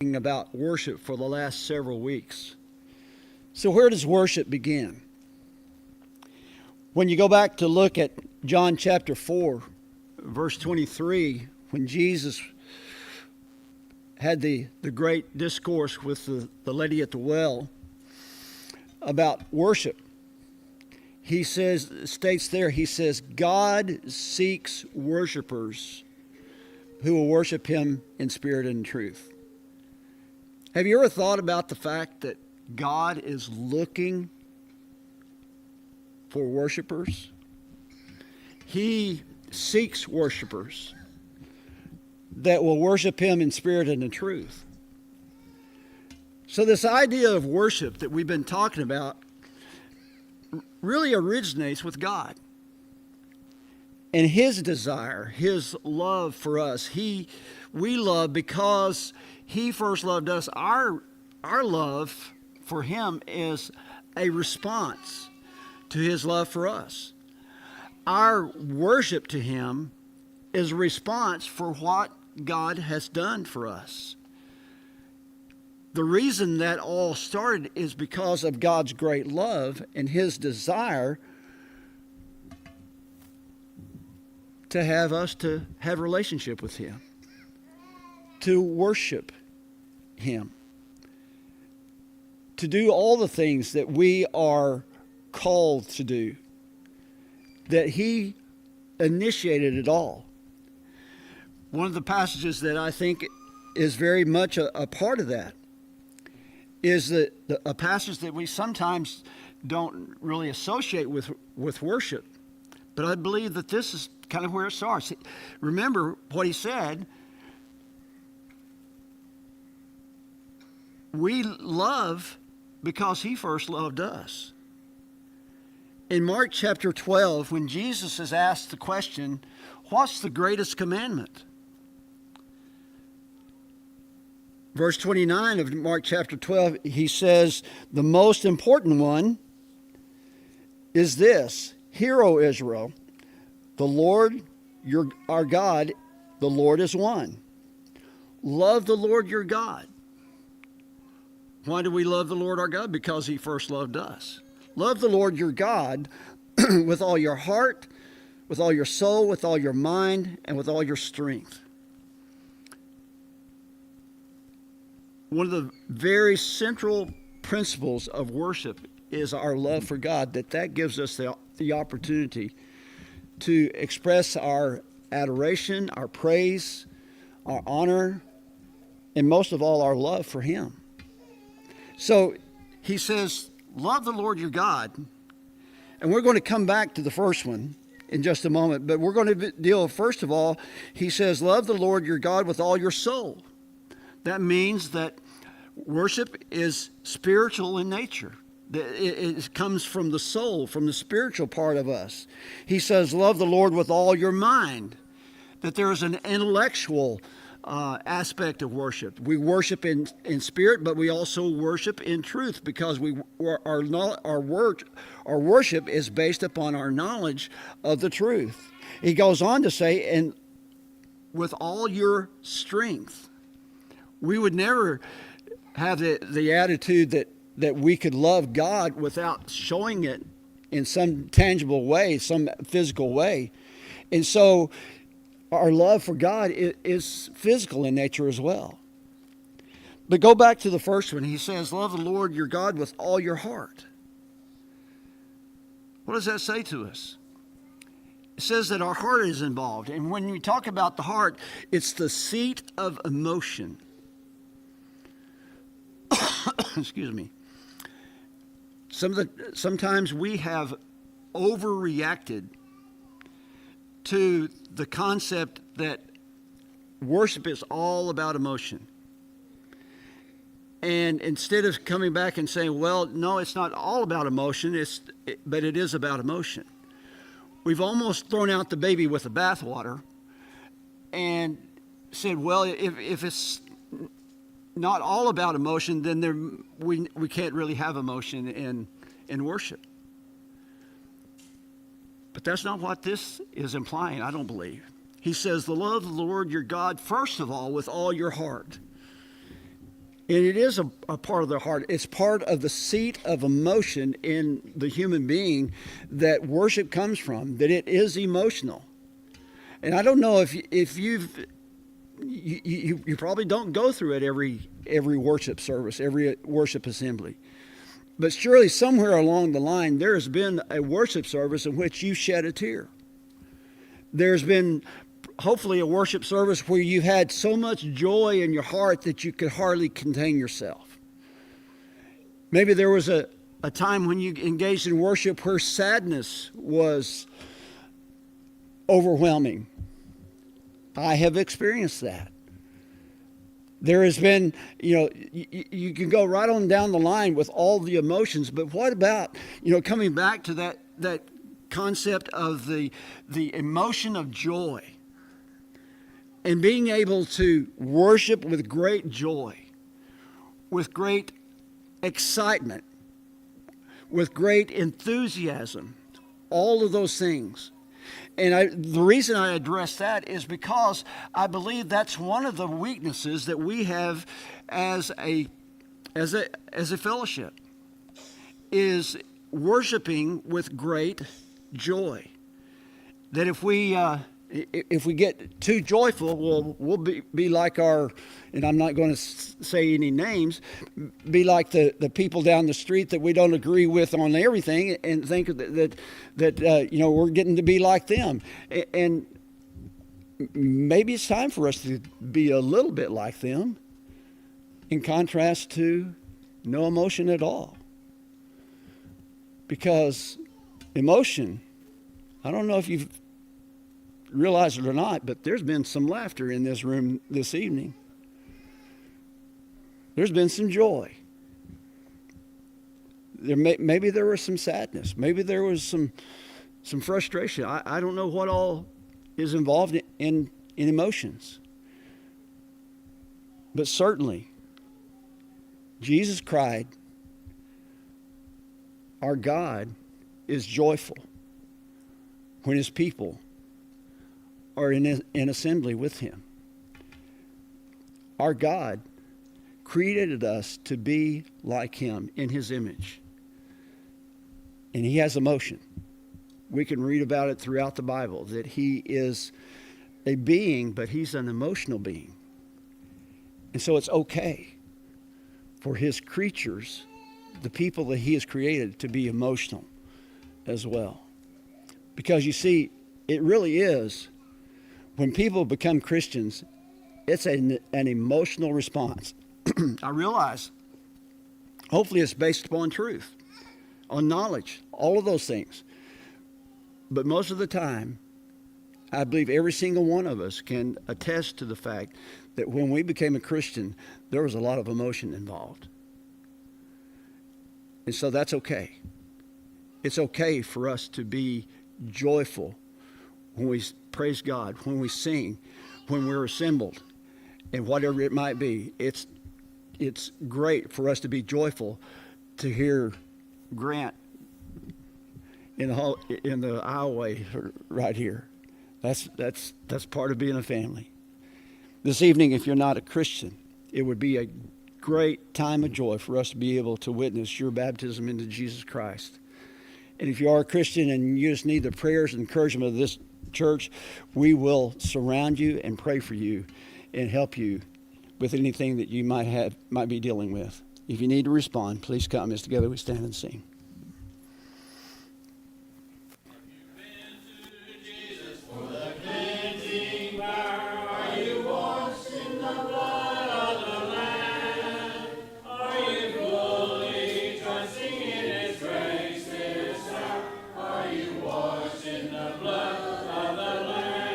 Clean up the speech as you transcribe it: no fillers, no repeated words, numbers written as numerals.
About worship for the last several weeks. So where does worship begin? When you go back to look at John chapter 4, verse 23, when Jesus had the great discourse with the lady at the well about worship, he states there, God seeks worshipers who will worship him in spirit and in truth. Have you ever thought about the fact that God is looking for worshipers? He seeks worshipers that will worship him in spirit and in truth. So this idea of worship that we've been talking about really originates with God and his desire, his love for us. We love because he first loved us. Our love for him is a response to his love for us. Our worship to him is a response for what God has done for us. The reason that all started is because of God's great love and his desire to have us to have a relationship with him, to worship him, to do all the things that we are called to do, that he initiated it all. One of the passages that I think is very much a part of that is a passage that we sometimes don't really associate with worship, but I believe that this is kind of where it starts. Remember what he said. We love because he first loved us. In Mark chapter 12, when Jesus is asked the question, what's the greatest commandment? Verse 29 of Mark chapter 12, he says, the most important one is this: Hear, O Israel, the Lord our God, the Lord is one. Love the Lord your God. Why do we love the Lord our God? Because he first loved us. Love the Lord your God with all your heart, with all your soul, with all your mind, and with all your strength. One of the very central principles of worship is our love for God, that gives us the opportunity to express our adoration, our praise, our honor, and most of all, our love for him. So he says, love the Lord your God. And we're going to come back to the first one in just a moment, but we're going to deal, first of all, he says, love the Lord your God with all your soul. That means that worship is spiritual in nature. It comes from the soul, from the spiritual part of us. He says, love the Lord with all your mind. That there is an intellectual aspect of worship. We worship in spirit, but we also worship in truth, because our worship is based upon our knowledge of the truth. He goes on to say, and with all your strength. We would never have the attitude that we could love God without showing it in some tangible way, some physical way. And so our love for God is physical in nature as well. But go back to the first one. He says, love the Lord your God with all your heart. What does that say to us? It says that our heart is involved. And when we talk about the heart, it's the seat of emotion. Excuse me. Sometimes we have overreacted to the concept that worship is all about emotion. And instead of coming back and saying, well, no, it's not all about emotion, but it is about emotion. We've almost thrown out the baby with the bathwater and said, well, if it's not all about emotion, then we can't really have emotion in worship. But that's not what this is implying, I don't believe. He says, love the Lord your God, first of all, with all your heart. And it is a part of the heart. It's part of the seat of emotion in the human being that worship comes from, that it is emotional. And I don't know if you probably don't go through it every worship service, every worship assembly. But surely somewhere along the line there has been a worship service in which you shed a tear. There's been hopefully a worship service where you had so much joy in your heart that you could hardly contain yourself. Maybe there was a time when you engaged in worship where sadness was overwhelming. I have experienced that. There has been, you can go right on down the line with all the emotions, but what about, coming back to that concept of the emotion of joy and being able to worship with great joy, with great excitement, with great enthusiasm, all of those things. And the reason I address that is because I believe that's one of the weaknesses that we have as a fellowship, is worshiping with great joy. That if we get too joyful, we'll be like and I'm not going to say any names, be like the people down the street that we don't agree with on everything and think that we're getting to be like them. And maybe it's time for us to be a little bit like them in contrast to no emotion at all. Because emotion, I don't know if you've realize it or not, but there's been some laughter in this room this evening. There's been some joy. Maybe there was some sadness. Maybe there was some frustration. I don't know what all is involved in emotions. But certainly, Jesus cried, our God is joyful when his people are in assembly with him. Our God created us to be like him in his image. And he has emotion. We can read about it throughout the Bible, that he is a being, but he's an emotional being. And so it's okay for his creatures, the people that he has created, to be emotional as well. Because you see, it really is, when people become Christians, it's an emotional response. I realize, hopefully it's based upon truth, on knowledge, all of those things. But most of the time, I believe every single one of us can attest to the fact that when we became a Christian, there was a lot of emotion involved. And so that's okay. It's okay for us to be joyful when we praise God, when we sing, when we're assembled, and whatever it might be. It's great for us to be joyful to hear Grant in the aisleway right here. That's part of being a family. This evening, if you're not a Christian, it would be a great time of joy for us to be able to witness your baptism into Jesus Christ. And if you are a Christian and you just need the prayers and encouragement of this church, we will surround you and pray for you and help you with anything that you might be dealing with. If you need to respond, please come as together we stand and sing.